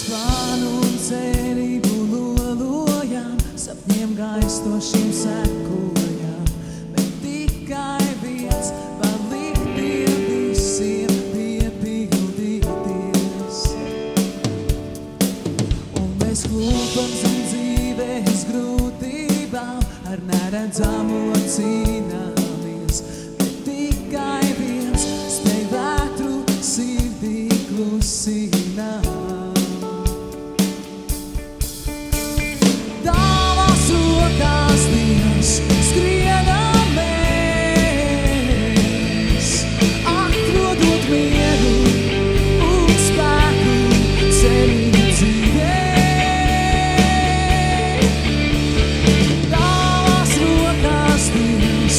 Plānu un cerību lolojam, sapņiem gaistošiem sekojam, bet tikai viens var liktiem visiem piepildīties. Un mēs klūpam zem dzīves grūtībām, ar neredzamo cīnāmies, bet tikai viens spēj vētru sirdī klusināt. Skrienam mēs, atrodot mieru un spēku ceļu dzīvē. Tavās rokās Dievs,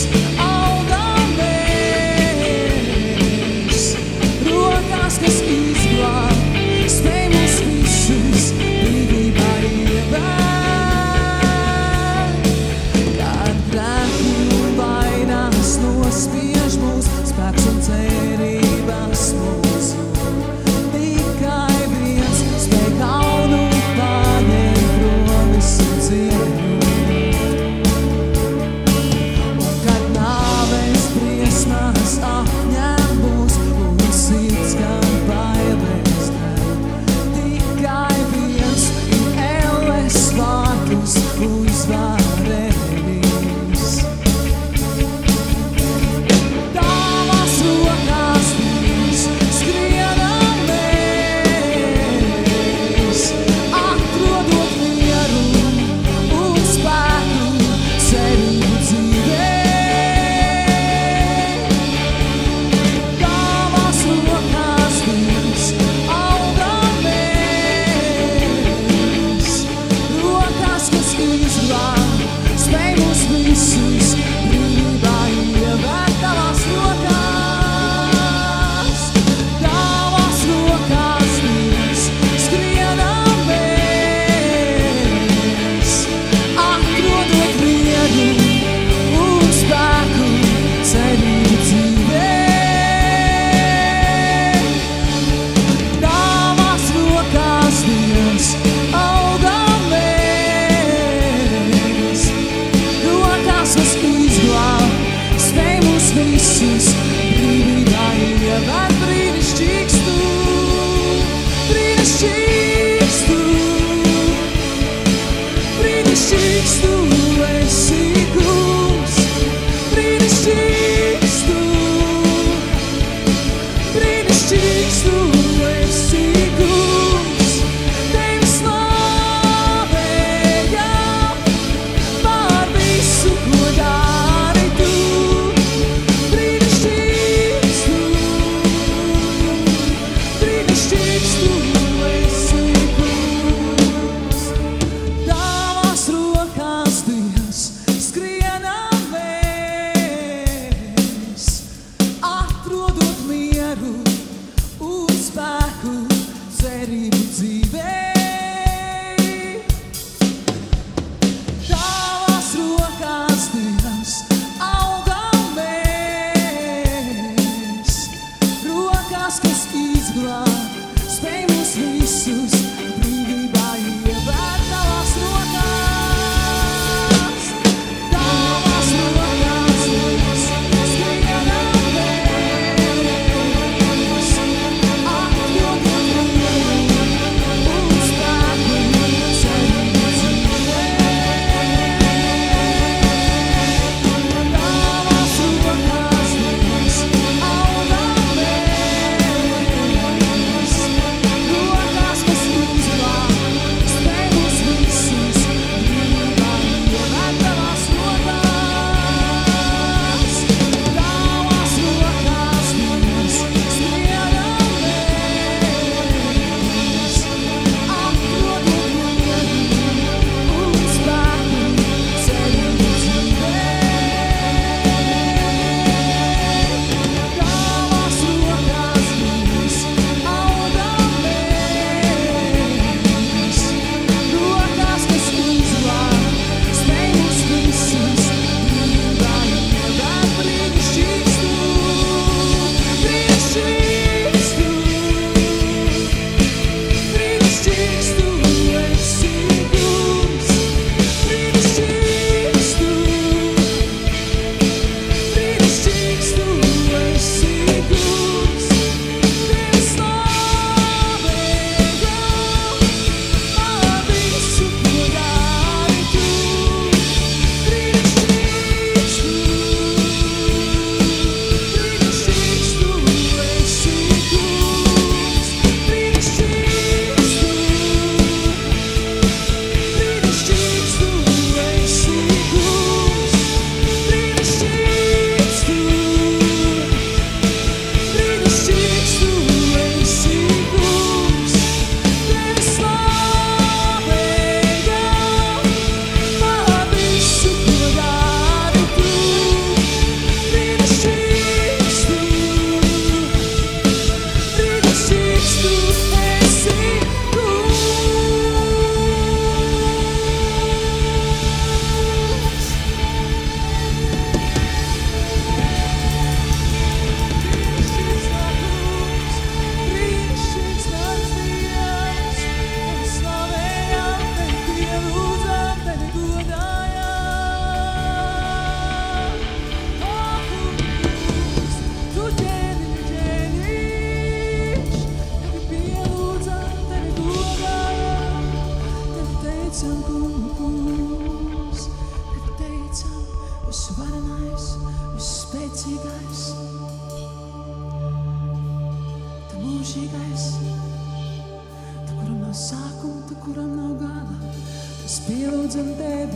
Es pielūdzam tevi,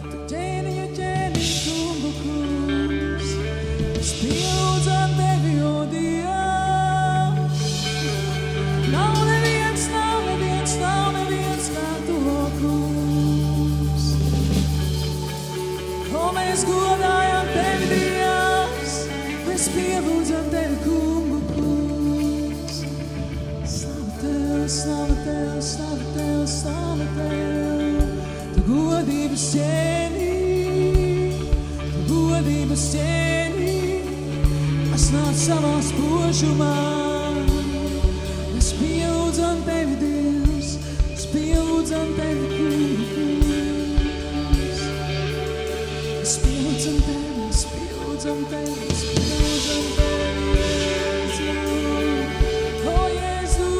tu ķēniņu ķēniņ, kungu kungs. Es pielūdzam tevi, o Dievs. Nav neviens kā tu, o kungs. O, mēs godājam tevi, Dievs. Mēs pielūdzam tevi, kungu kungs. Slava tev, slava tev, slava tev. Tu godības ķēnī, tu godības ķēnī. Es nāc savā spožumā. Mēs pielūdzam tevi, Dievs. Mēs pielūdzam tevi, kungu kungs. Mēs pielūdzam tevi, mēs pielūdzam tevi, mēs pielūdzam tevi, Jēzu. O, Jēzu.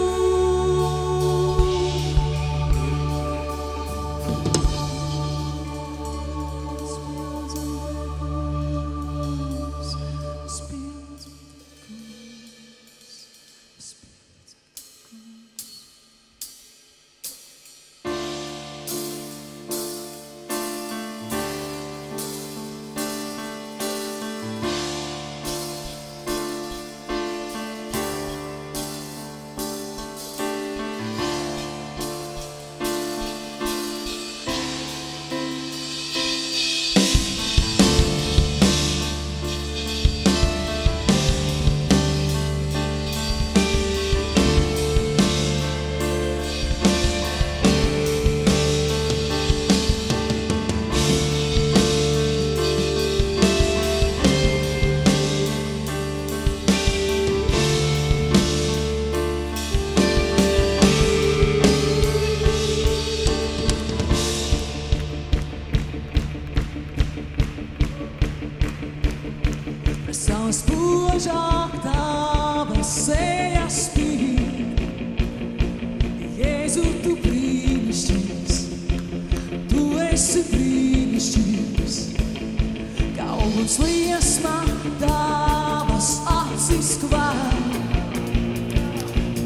Spožāk tavas sejas spīd. Jēzu, tu brīnišķīgs, tu esi brīnišķīgs. Kā uguns liesma tavas acis kvēl.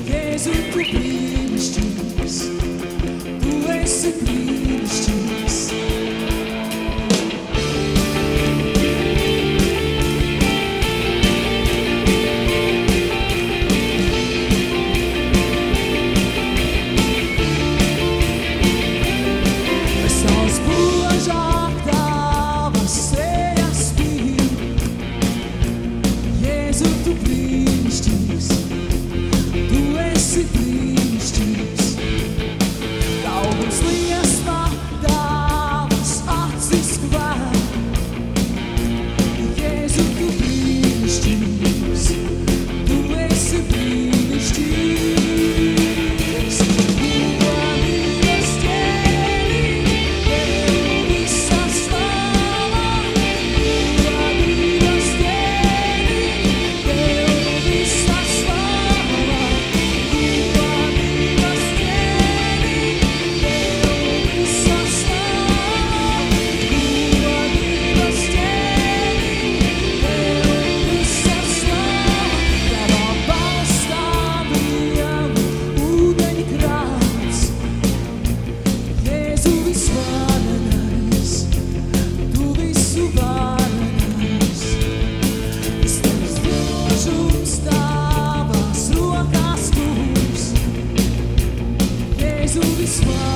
Jēzu, tu brīnišķīgs, tu esi brīnišķīgs. Slava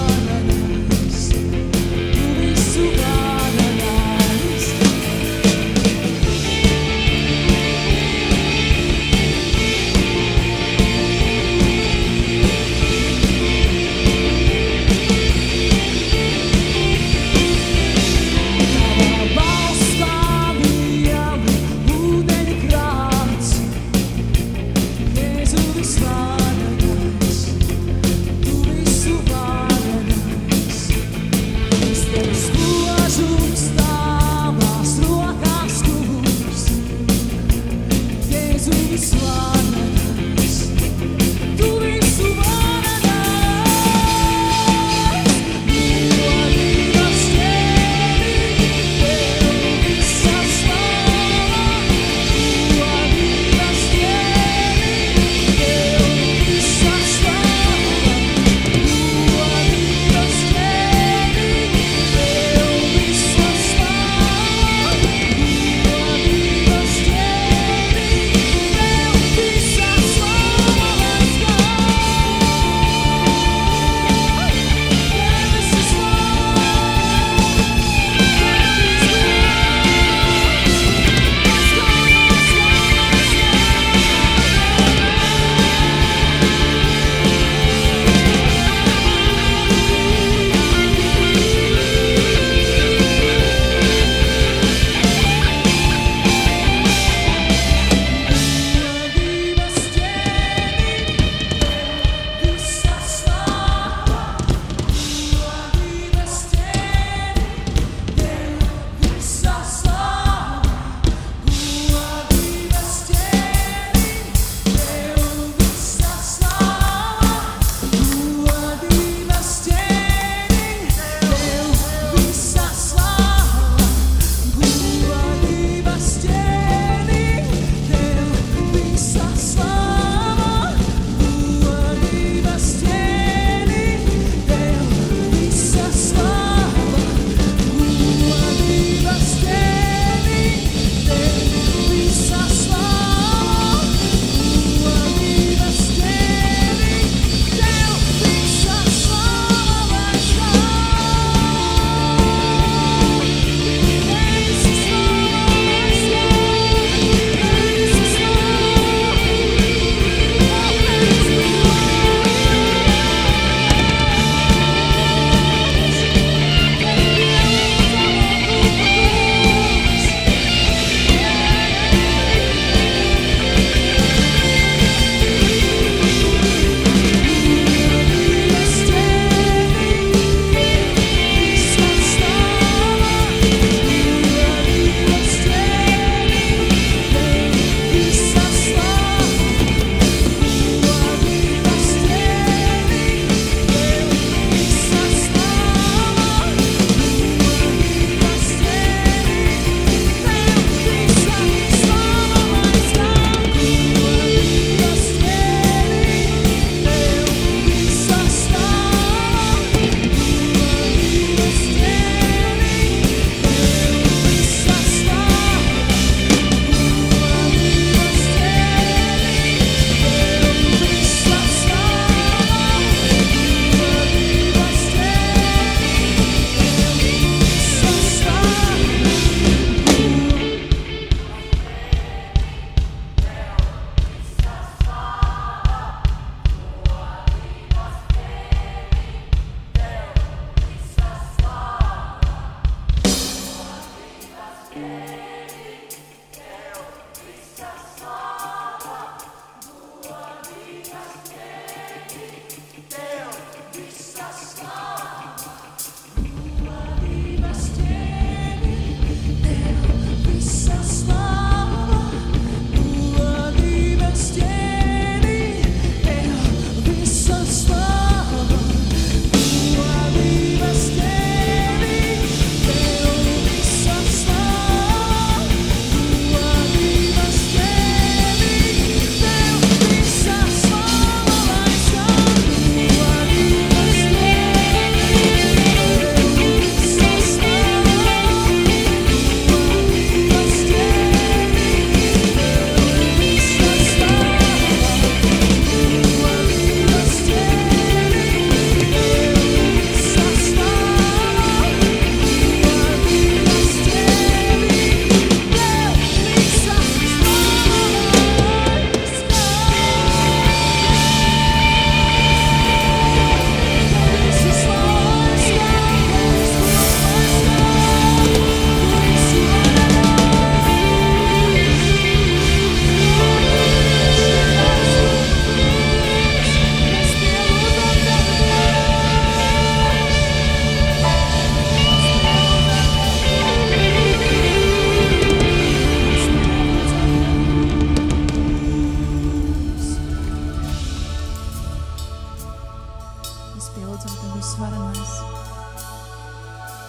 pielūdzam Tev visvarenais.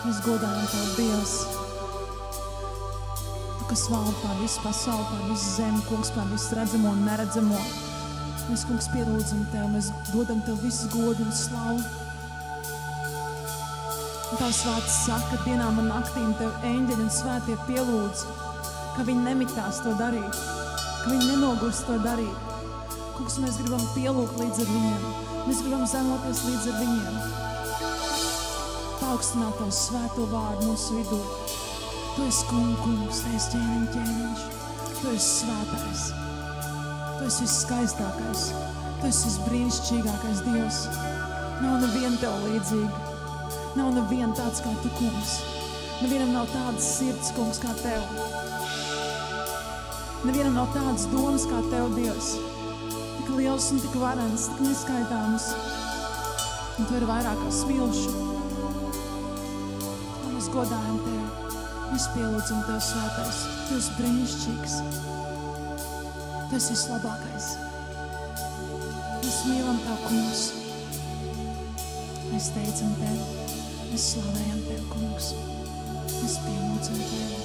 Mēs godājam Tev, Dievs. Tu, kas valda pār visu pasauli, pār visu zemi, kungs, pār visu redzamo un neredzamo. Mēs, kungs, pielūdzam Tev, mēs dodam Tev visu godu un slavu. Un Tavs vārds saka, ka dienām un naktīm Tev eņģeļi un svētie pielūdz, ka viņi nemitās to darīt, ka viņi nenogurst to darīt. Kungs, mēs gribam pielūgt līdz ar viņiem, mēs gribam zemoties līdz ar viņiem. Paaugstināt Tavu svēto vārdu mūsu vidū. Tu esi kungs, Tu esi ķēniņš, Tu esi svētais, Tu esi visskaistākais, Tu esi visbrīnišķīgākais Dievs. Nav neviena Tev līdzīga, nav neviena tāds kā Tu, kungs. Nevienam nav tādas sirds, kungs, kā Tev. Nevienam nav tādas domas kā Tev, Dievs. Tik liels un tik varens, tik neskaitāms. Un Tu ir vairāk kā smilšu. Un mēs godājam Tev. Mēs pielūdzam Tev svētais. Tu esi brīnišķīgs. Tu esi vislabākais. Mēs mīlam Tev, kungs. Mēs teicam Tev. Mēs slavējam Tev, kungs. Mēs pielūdzam Tev.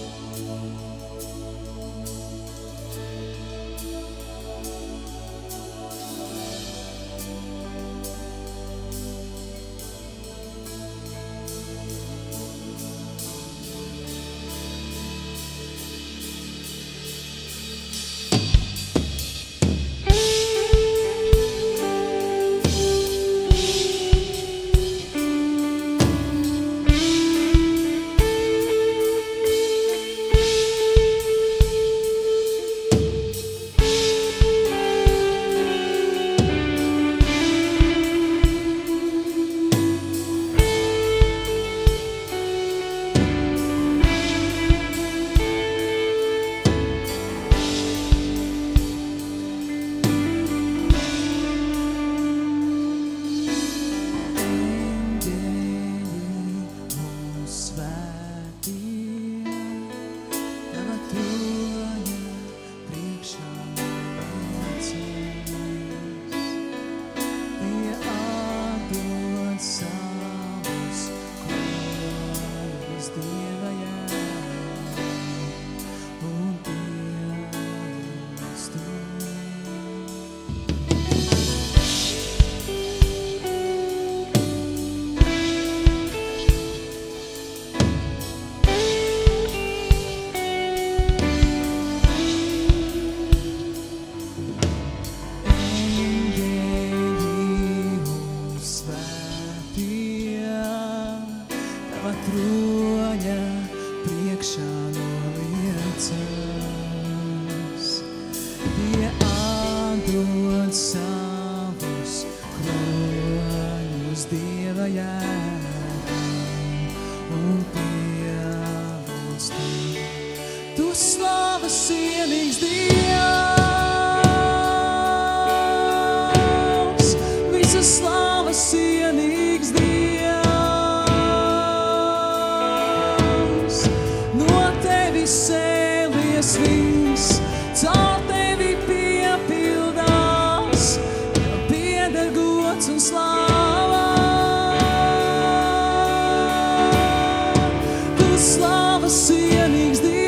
Slavas cienīgs Dievs.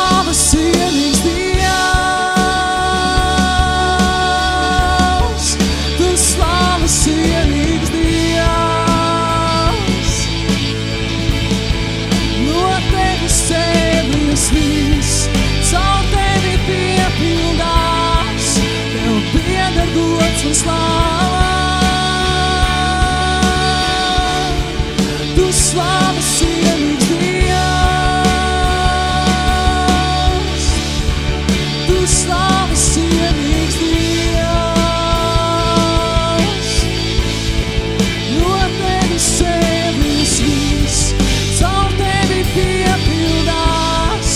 slavas cienīgs Dievs, tu slavas cienīgs Dievs. No tevis sēdīs viss, caur tevi piepildās, tev pieder gods un slāva. Tu slavas cienīgs Dievs, tu slavas cienīgs Dievs. No tevis sēdīs viss, caur tevi piepildās,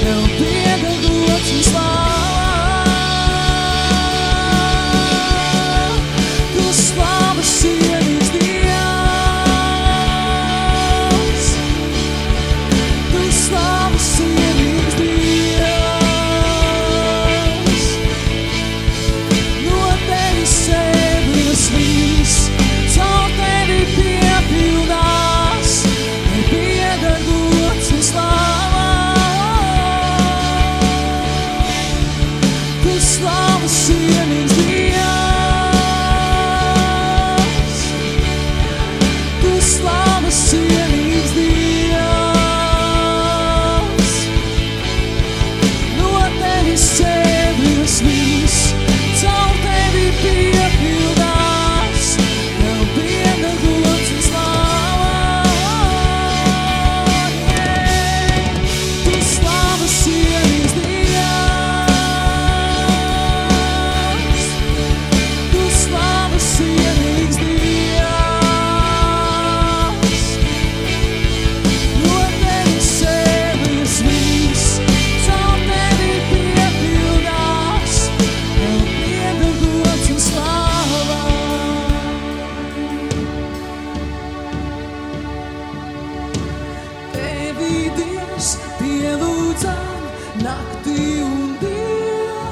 tev pieder gods un slāva. Tu slavas cienīgs Dievs, tu slavas cienīgs Dievs. No tevis sēdīs viss, caur tevi piepildās, tev pieder gods un slāva. Tu slavas cienīgs Dievs, tu slavas cienīgs Dievs. No tevis sēdīs viss, caur tevi piepildās, tev pieder gods un slāva. Tu slavas cienīgs Dievs, tu slavas cienīgs Dievs. No tevis sēdīs viss, caur tevi piepildās, tev pieder gods un slāva. Tevi, Dievs, pielūdzam naktī un dienā,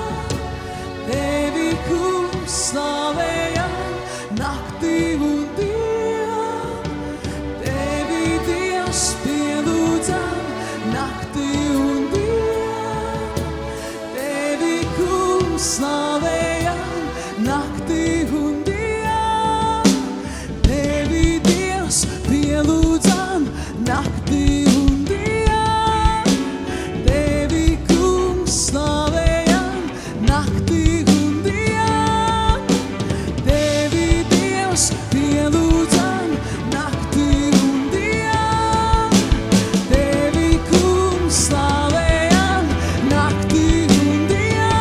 tevi, Kungs, slavējam naktī un dienā. Tevi, Dievs, pielūdzam naktī un dienā, tevi, Kungs, slavējam naktī un dienā. Tevi, Dievs, pielūdzam naktī un dienā, tevi, Kungs, slavējam naktī un dienā. Tevi, Dievs, pielūdzam naktī un dienā, tevi, Kungs, slavējam naktī un dienā.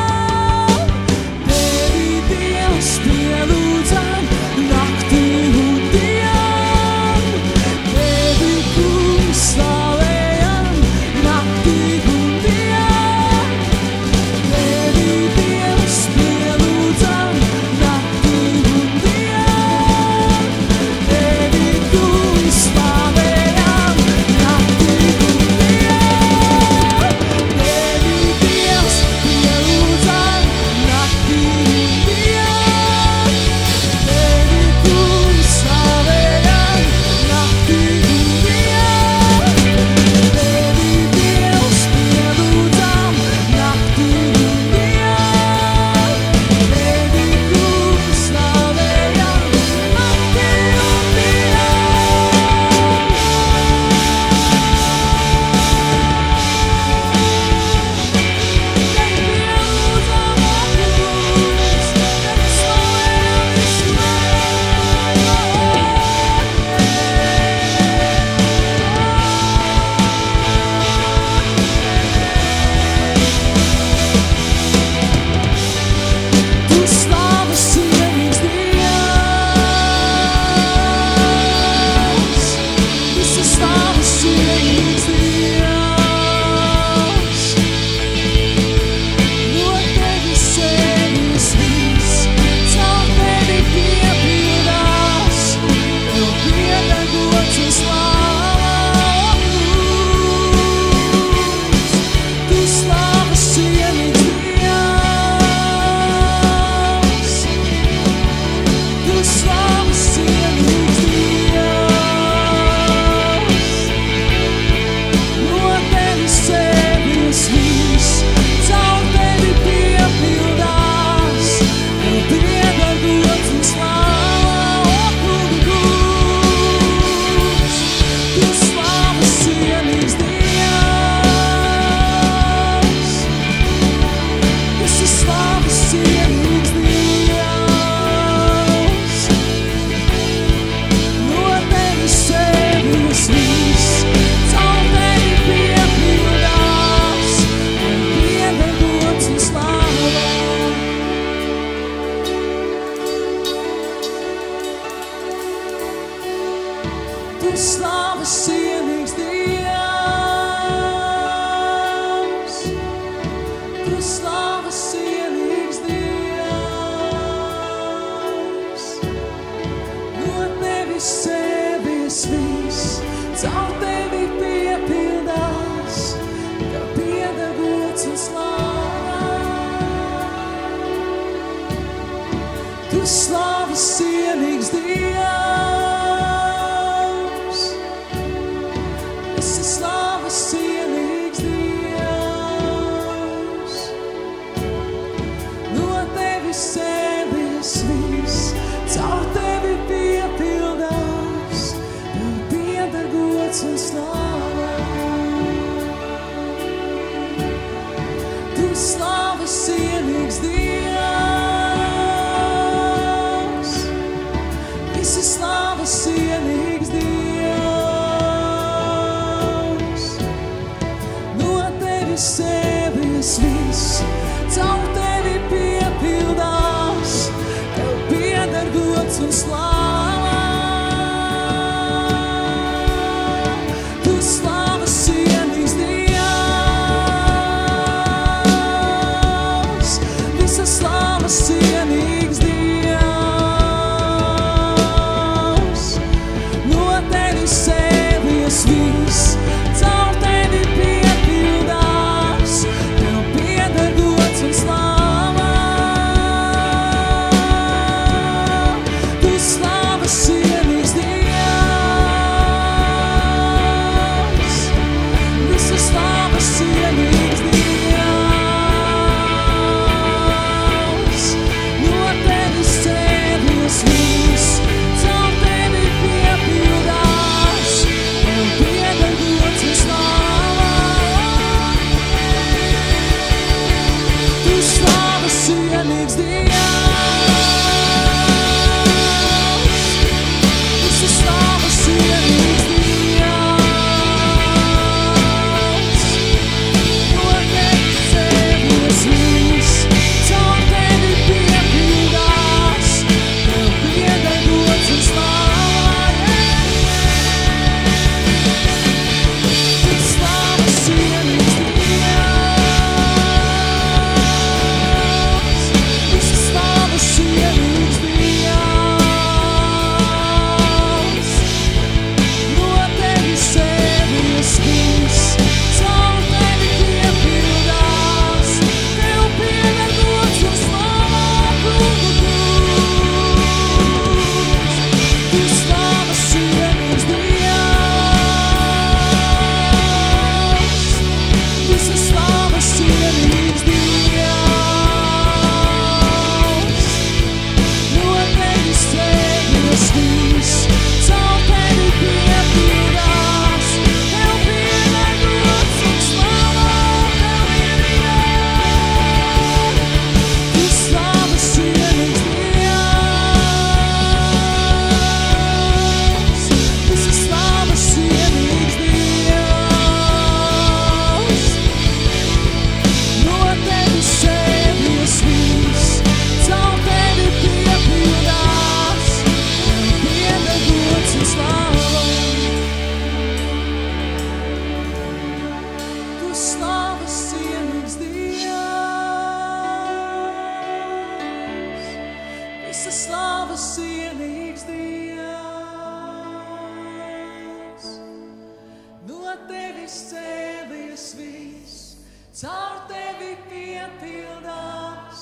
Tu slavas cienīgs Dievs, no tevis sēdies viss, caur tevi piepildās, tev pieder gods un slāva. Tu slavas cienīgs Dievs, esi slavas cienīgs Dievs, no tevis sēdies viss, caur tevi piepildās, tev pieder gods un slāva. Tu slavas cienīgs Dievs, visi slavas cienīgs Dievs, no tevis sēdies viss, caur tevi piepildās, tev pieder gods un slāva. Tu slavas cienīgs Dievs, visas slavas cienīgs Dievs, no tevis sēdies viss, caur tevi piepildās, tev pieder gods un slāva. Tu slavas cienīgs Dievs, visas slavas cienīgs Dievs, no tevis sēdies viss, caur tevi piepildās, tev pieder gods un slāva. Tu slavas cienīgs Dievs, visas slavas cienīgs Dievs, no tevis sēdies viss, caur tevi piepildās, tev pieder gods un slāva. Tu slavas cienīgs Dievs, visas slavas cienīgs Dievs, no tevis sēdies viss, caur tevi piepildās, tev pieder gods un slāva, kungs. Tu slavas cienīgs Dievs, visas slavas cienīgs Dievs, no tevis sēdies viss, caur tevi piepildās, tev pieder gods un slāva, tev pieder. Tu slavas cienīgs Dievs, visas slavas cienīgs Dievs, no tevis sēdies viss, caur tevi piepildās, tev pieder gods un slāva. Tu slavas cienīgs Dievs, visas slavas cienīgs Dievs, no tevis sēdies viss, caur tevi piepildās,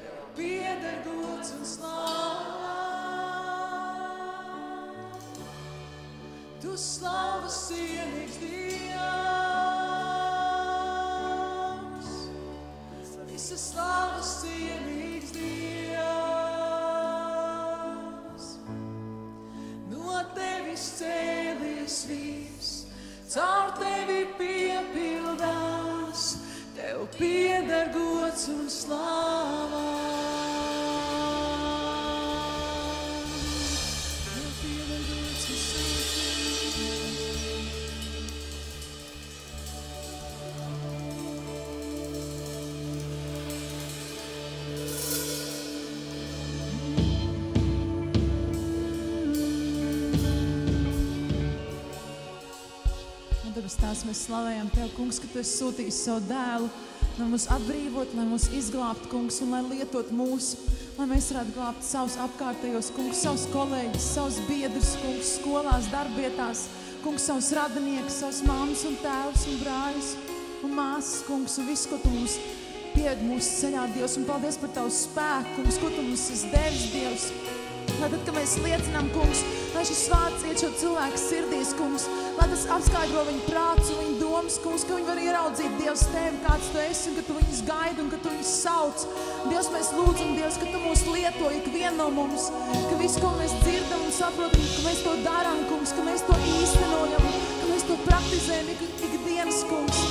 tev pieder gods un slāva. Tu slavas cienīgs Dievs, visas slavas cienīgs Dievs, no tevis sēdies viss, caur tevi piepildās, tev pieder gods un slāva. Tev pieder gods un slāva. Debes Tēvs, mēs slavējam Tev, Kungs, ka Tu esi sūtījis savu dēlu lai mūs atbrīvot, lai mūs izglābt, kungs, un lai lietot mūsu, lai mēs varētu glābt savus apkārtējos, kungs, savus kolēģis, savus biedrus, kungs, skolās, darbvietās, kungs, savus radinieks, savus mammas un tēvus un brāļus un māsas, kungs, un visu, ko tu mums pied mūsu ceļā, Dievs, un paldies par tavu spēku, kungs, ko tu mums esi devis, Dievs. Lai tad, kad mēs liecinām, kungs, lai šis vārds iet šo cilvēku sirdīs, kungs, lai tas apskaidro viņu prāts un viņu domas, kungs, ka viņi var ieraudzīt, Dievs, tevi, kāds tu esi, un ka tu viņus gaidi un ka tu viņus sauc. Dievs, mēs lūdzam, Dievs, ka tu mūs lieto ikvienu no mums, ka visu, ko mēs dzirdam un saprotam, ka mēs to darām, kungs, ka mēs to īstenojam, ka mēs to praktizējam ikdienas, kungs.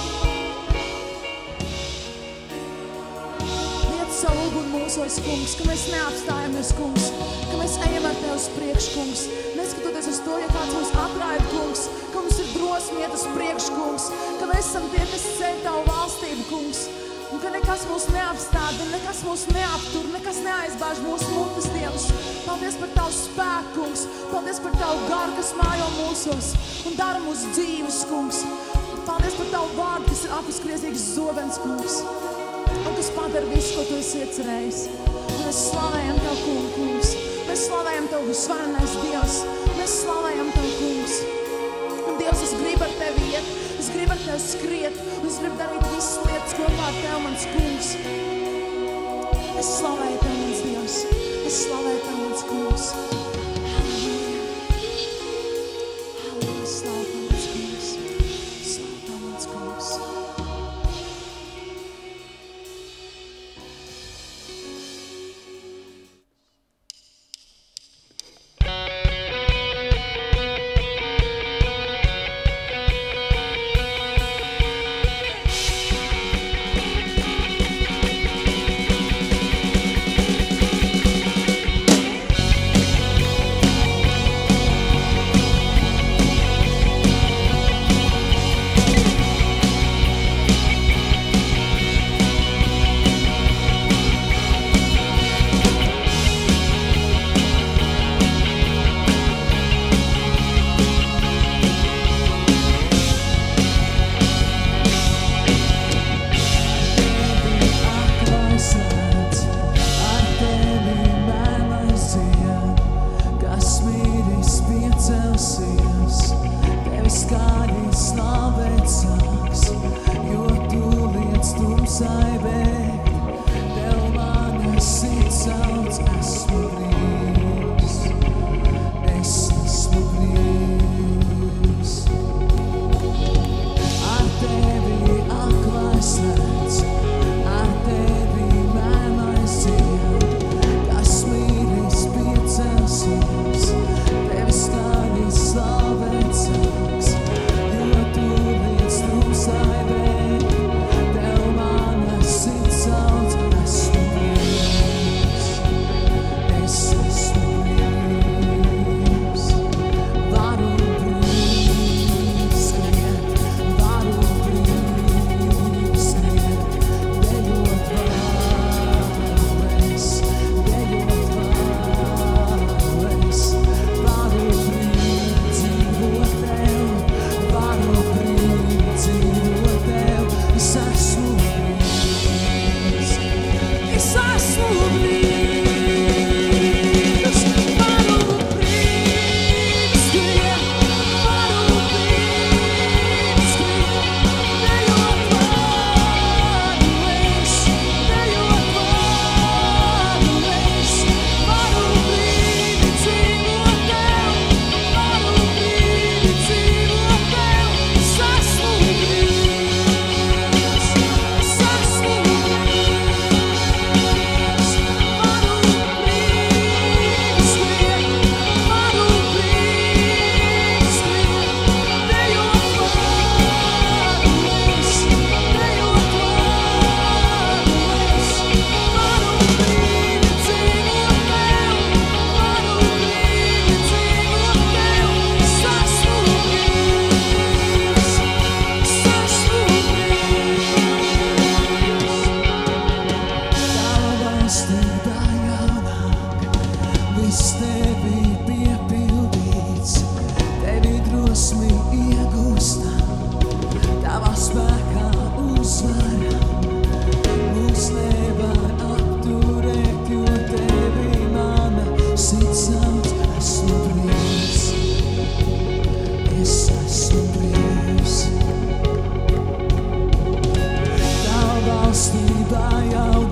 Savu uguni mūsos, kungs, ka mēs neapstājamies, kungs, ka mēs ejam ar tevi uz priekšu, kungs, neskatoties uz to, ja kāds mums atraida, kungs, ka mums ir drosmi iet uz priekšu, kungs, ka mēs esam tie, kas ceļ tavu valstību, kungs, un ka nekas mūs neapstāda, nekas mūs neaptur, nekas neaizbāž mūsu mutes, Dievs. Paldies par tavu spēku, kungs, paldies par tavu garu, kas mājo mūsos un dara mūsu dzīves, kungs. Paldies par tavu vārdu, kas ir apusgriezīgs zobens, kungs. Un kas padara visu, ko tu esi iecerējis. Un mēs slavējam Tev, kungs. Mēs slavējam Tev, visvarenais Dievs. Mēs slavējam Tev, kungs. Un Dievs, es gribu ar Tevi iet, es gribu ar Tevi skriet, un es gribu darīt visas lietas kopā ar Tev, mans kungs. Es slavēju Tev, mans Dievs. Es slavēju Tev, mans kungs. Halleluja. Halleluja, slavu Tev, mans kungs. Slavu Tev, mans kungs. valstībā jau